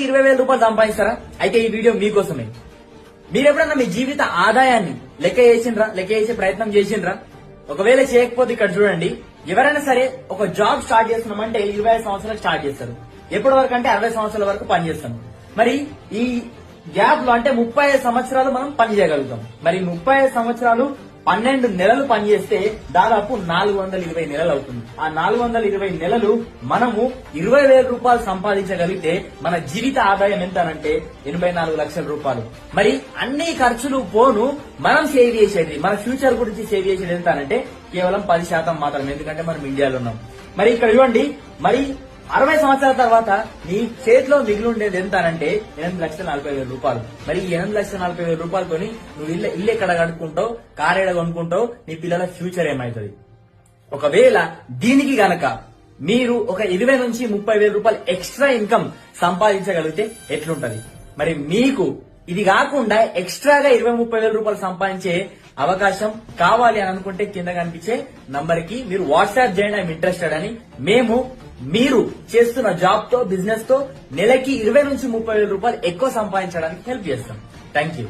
20,000 రూపాయలు సంపాదిస్తారా? అయితే ఈ వీడియో మీకోసమే. మీరు ఎప్పుడన్నా మీ జీవిత ఆదాయాన్ని లెక్క చేసే ప్రయత్నం చేసిండ్రా? ఒకవేళ చేయకపోతే ఇక్కడ చూడండి, ఎవరైనా సరే ఒక జాబ్ స్టార్ట్ చేస్తున్నామంటే 25 సంవత్సరాలు స్టార్ట్ చేస్తారు. ఎప్పటి వరకు అంటే 60 సంవత్సరాల వరకు పని చేస్తాం. మరి ఈ గ్యాప్ లో అంటే 35 సంవత్సరాలు మనం పని చేయగలుగుతాం. మరి 35 సంవత్సరాలు 12 నెలలు పనిచేస్తే దాదాపు 420 నెలలు అవుతుంది. ఆ 420 నెలలు మనము 20,000 రూపాయలు సంపాదించగలిగితే మన జీవిత ఆదాయం ఎంత అంటే 84 లక్షల రూపాయలు. మరి అన్ని ఖర్చులు పోను మనం సేవ్ చేసేది, మన ఫ్యూచర్ గురించి సేవ్ చేసేది ఎంత అంటే కేవలం 10% మాత్రమే. ఎందుకంటే మనం ఇండియాలో ఉన్నాం. మరి ఇక్కడ చూడండి, మరి 60 సంవత్సరాల తర్వాత నీ చేతిలో మిగిలి ఉండేది ఎంత అంటే 8,40,000 రూపాయలు. మరి ఈ 8,40,000 రూపాయలతోని నువ్వు ఇల్లు ఎక్కడ కడుక్కుంటావు, కార్ ఎక్కడ కొనుక్కుంటావు, నీ పిల్లల ఫ్యూచర్ ఏమవుతుంది? ఒకవేళ దీనికి గనక మీరు ఒక 20 నుంచి 30,000 రూపాయలు ఎక్స్ట్రా ఇన్కమ్ సంపాదించగలిగితే ఎట్లుంటది? మరి మీకు ఇది కాకుండా ఎక్స్ట్రాగా 20-30,000 రూపాయలు సంపాదించే అవకాశం కావాలి అని అనుకుంటే కింద కనిపించే నంబర్ కి మీరు వాట్సాప్ చేయండి, ఐఎమ్ ఇంట్రెస్టెడ్ అని. మేము మీరు చేస్తున్న జాబ్ తో, బిజినెస్ తో నెలకి 20 నుంచి 30,000 రూపాయలు ఎక్కువ సంపాదించడానికి హెల్ప్ చేస్తాం. Thank you.